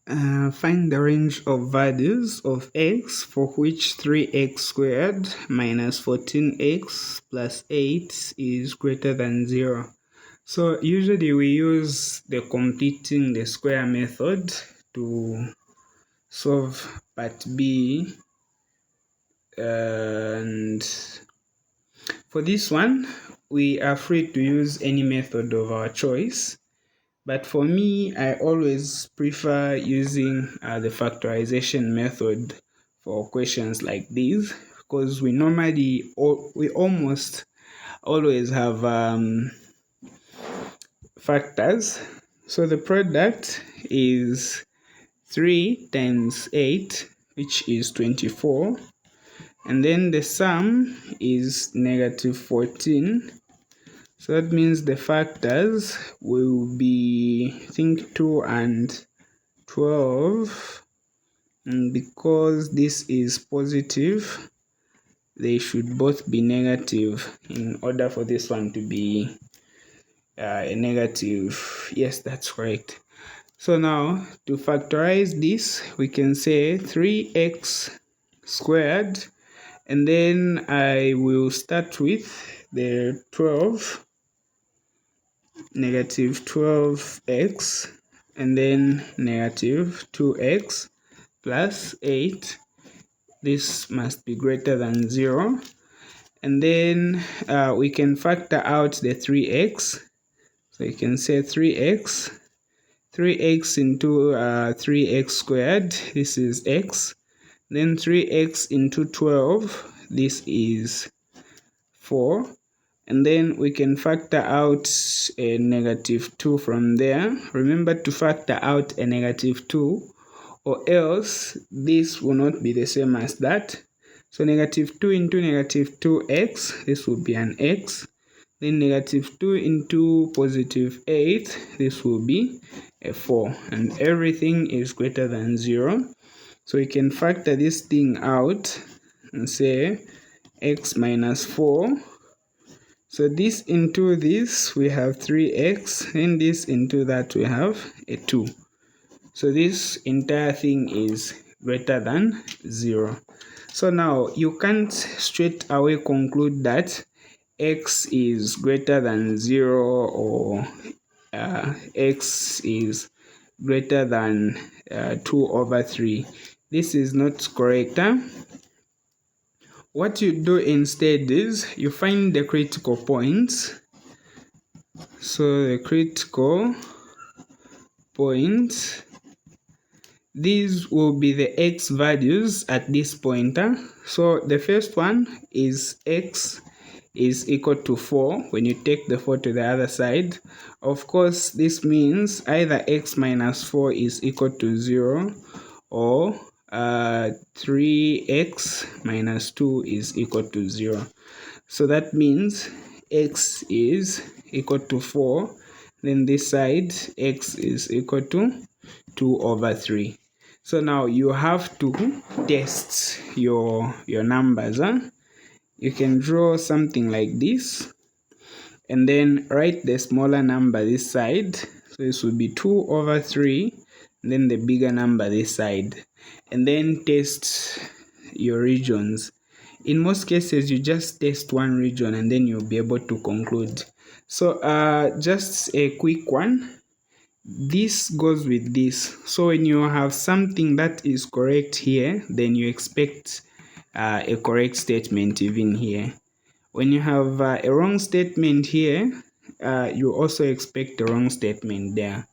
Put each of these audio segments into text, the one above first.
Find the range of values of x for which 3x squared minus 14x plus 8 is greater than 0. So usually we use the completing the square method to solve part B, and for this one we are free to use any method of our choice. But for me, I always prefer using the factorization method for questions like these, because we almost always have factors. So the product is 3 times 8, which is 24, and then the sum is negative 14. So that means the factors will be, I think, 2 and 12. And because this is positive, they should both be negative in order for this one to be a negative. Yes, that's correct. So now, to factorize this, we can say 3x squared, and then I will start with the 12, negative 12x, and then negative 2x plus 8. This must be greater than 0. And then we can factor out the 3x. So you can say 3x into 3x squared, this is x. Then 3x into 12, this is 4. And then we can factor out a negative 2 from there. Remember to factor out a negative 2, or else this will not be the same as that. So negative 2 into negative 2x, this will be an x. Then negative 2 into positive 8, this will be a 4. And everything is greater than 0. So we can factor this thing out and say x minus 4. So this into this, we have 3x, and this into that, we have a 2. So this entire thing is greater than 0. So now you can't straight away conclude that x is greater than 0 or x is greater than 2 over 3. This is not correct. What you do instead is you find the critical points. So the critical points, these will be the x values at this pointer. So the first one is x is equal to 4 when you take the 4 to the other side. Of course, this means either x minus 4 is equal to 0, or 3x minus 2 is equal to 0. So that means x is equal to 4, then this side x is equal to 2 over 3. So now you have to test your numbers. You can draw something like this, and then write the smaller number this side. So this will be 2 over 3, and then the bigger number this side. And then test your regions. In most cases, you just test one region and then you'll be able to conclude. So just a quick one. This goes with this. So when you have something that is correct here, then you expect a correct statement even here. When you have a wrong statement here, you also expect a wrong statement there.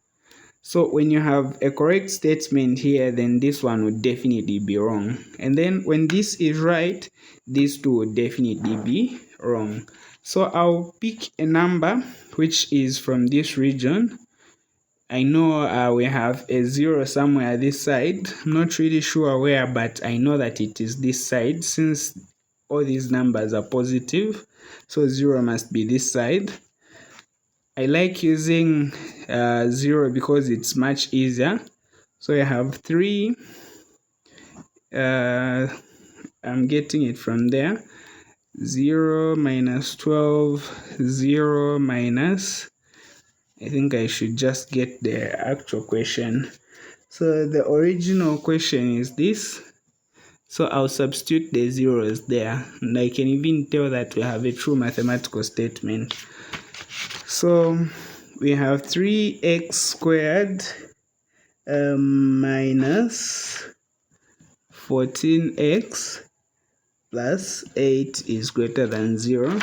So when you have a correct statement here, then this one would definitely be wrong. And then when this is right, these two would definitely be wrong. So I'll pick a number which is from this region. I know we have a 0 somewhere this side. I'm not really sure where, but I know that it is this side since all these numbers are positive. So 0 must be this side. I like using 0 because it's much easier. So I have 3. I'm getting it from there. 0 minus 12, 0 minus, I think I should just get the actual question. So the original question is this. So I'll substitute the zeros there, and I can even tell that we have a true mathematical statement. So we have 3x squared minus 14x plus 8 is greater than 0.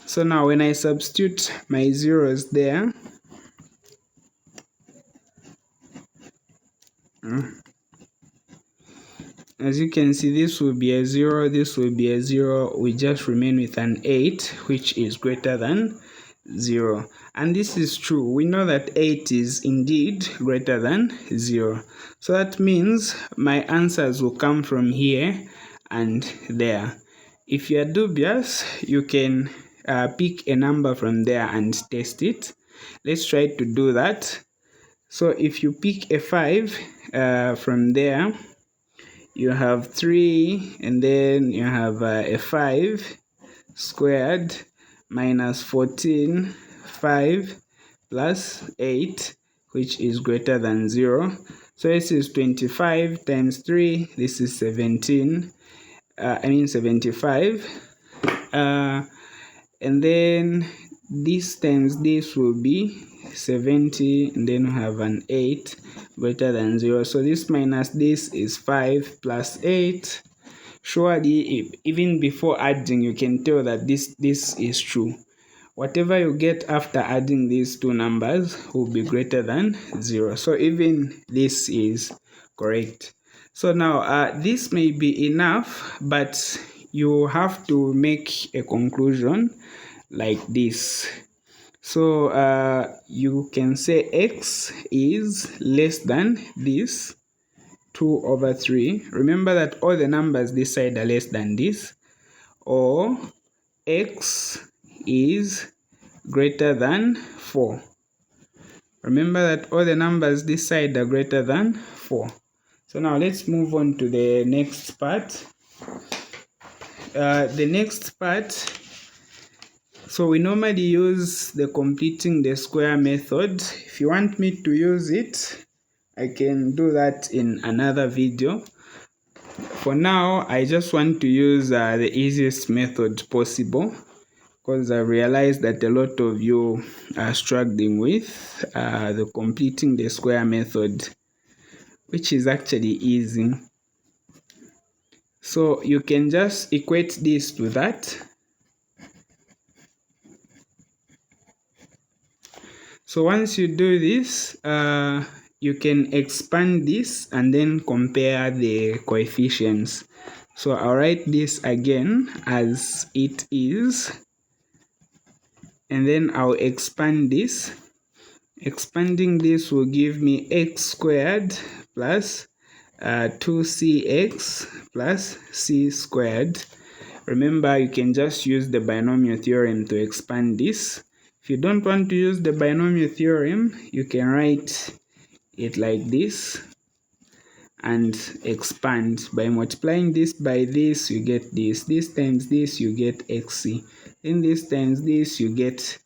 So now when I substitute my zeros there, as you can see, this will be a 0, this will be a 0. We just remain with an 8, which is greater than 0. And this is true. We know that 8 is indeed greater than 0. So that means my answers will come from here and there. If you are dubious, you can pick a number from there and test it. Let's try to do that. So if you pick a 5 from there, you have 3, and then you have a 5 squared minus 14, 5 plus 8, which is greater than 0. So this is 25 times 3, this is 75. And then this times this will be 70, and then we have an 8 greater than 0. So this minus this is 5 plus 8. Surely, even before adding, you can tell that this is true. Whatever you get after adding these two numbers will be greater than 0. So even this is correct. So now this may be enough, but you have to make a conclusion like this. So you can say x is less than this 2 over 3. Remember that all the numbers this side are less than this. Or x is greater than 4. Remember that all the numbers this side are greater than 4. So now let's move on to the next part. The next part, so we normally use the completing the square method. If you want me to use it, I can do that in another video. For now, I just want to use the easiest method possible, because I realized that a lot of you are struggling with the completing the square method, which is actually easy. So you can just equate this to that. So once you do this, you can expand this and then compare the coefficients. So I'll write this again as it is, and then I'll expand this. Expanding this will give me x squared plus 2cx plus c squared. Remember, you can just use the binomial theorem to expand this. If you don't want to use the binomial theorem, you can write it like this and expand. By multiplying this by this, you get this. This times this, you get xc. Then this times this, you get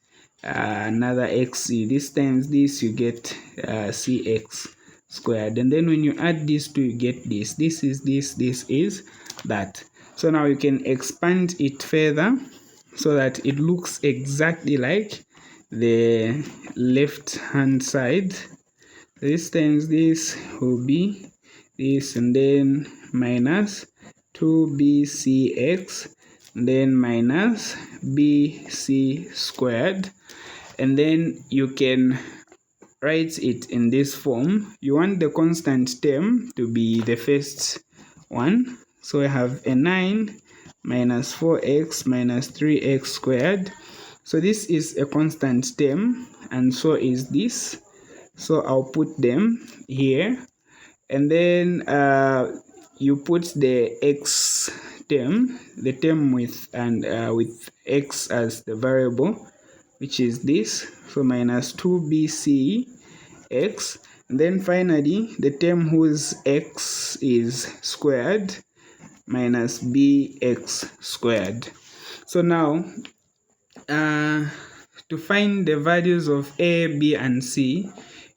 another xc. This times this, you get cx squared. And then when you add these two, you get this. This is this, this is that. So now you can expand it further so that it looks exactly like the left hand side. This times this will be this, and then minus 2bcx, then minus bc squared. And then you can write it in this form. You want the constant term to be the first one. So I have a 9 minus 4x minus 3x squared. So this is a constant term, and so is this. So I'll put them here, and then you put the x term, the term with x as the variable, which is this. So minus 2bcx, and then finally the term whose x is squared minus bx squared. So now to find the values of a, b, and c,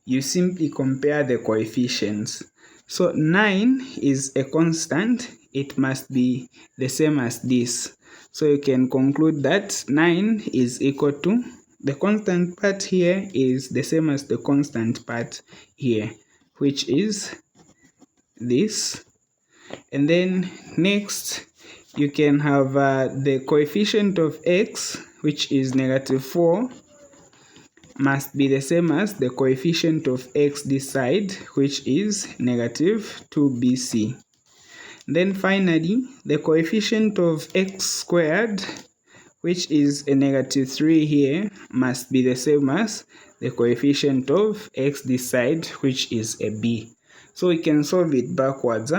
you simply compare the coefficients. So 9 is a constant, it must be the same as this. So you can conclude that 9 is equal to, the constant part here is the same as the constant part here, which is this. And then next, you can have the coefficient of x, which is -4, must be the same as the coefficient of x this side, which is -2bc. Then finally, the coefficient of x squared, which is a -3 here, must be the same as the coefficient of x this side, which is a b. So we can solve it backwards.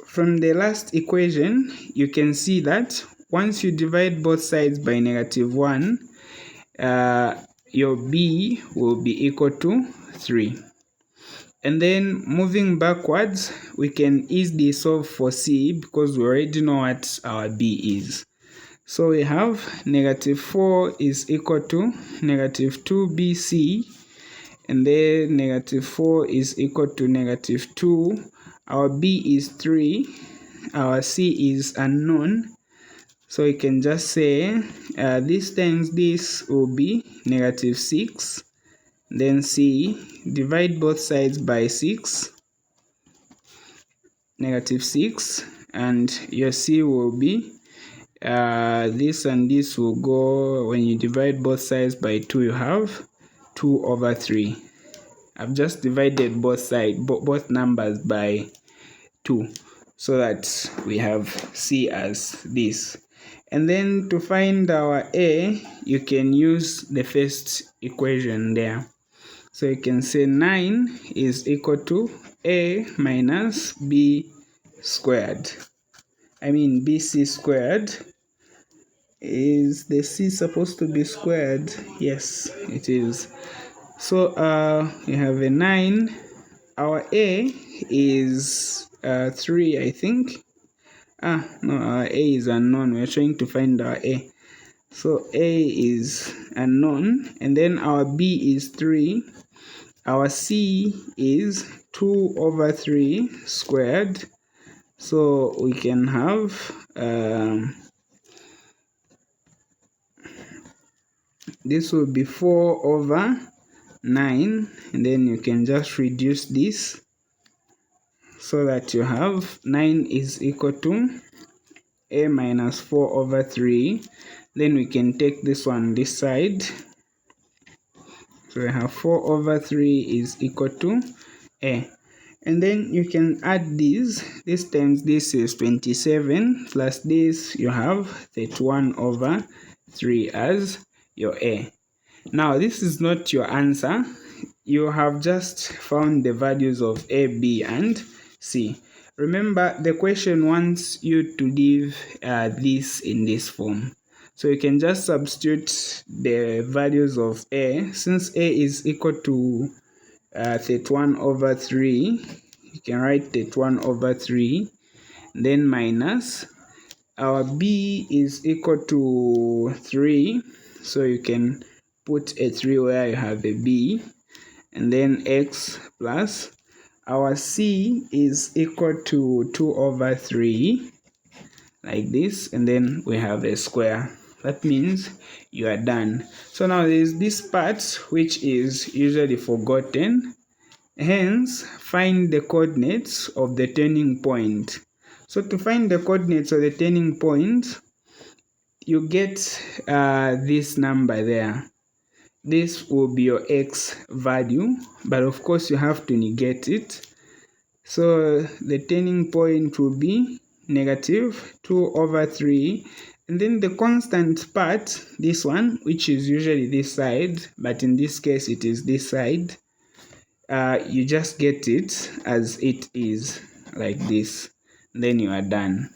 From the last equation, you can see that once you divide both sides by -1, your b will be equal to 3. And then moving backwards, we can easily solve for c because we already know what our b is. So we have -4 is equal to -2bc, and then -4 is equal to -2. Our b is 3, our c is unknown. So we can just say this times this will be -6. Then c, divide both sides by 6, -6, and your c will be, this and this will go, when you divide both sides by 2, you have 2/3. I've just divided both numbers by 2, so that we have c as this. And then to find our a, you can use the first equation there. So you can say 9 is equal to a minus b squared. I mean bc squared. Is the c supposed to be squared? Yes, it is. So we have a 9. Our a is 3, I think. No, our a is unknown. We're trying to find our a. So a is unknown, and then our b is 3. Our c is 2/3 squared. So we can have this will be 4/9, and then you can just reduce this so that you have 9 is equal to a minus 4/3. Then we can take this one this side. So we have 4/3 is equal to a. And then you can add these. This times this is 27, plus this you have 31/3 as your a. Now this is not your answer. You have just found the values of a, b, and c. Remember, the question wants you to leave this in this form. So you can just substitute the values of a. Since a is equal to 31/3, you can write 31/3, then minus our b is equal to 3, so you can put a 3 where you have a b, and then x plus our c is equal to 2/3, like this, and then we have a square. That means you are done. So now there is this part which is usually forgotten. Hence, find the coordinates of the turning point. So to find the coordinates of the turning point, you get this number there. This will be your x value, but of course you have to negate it. So the turning point will be -2/3, and then the constant part, this one, which is usually this side, but in this case it is this side, you just get it as it is, like this, then you are done.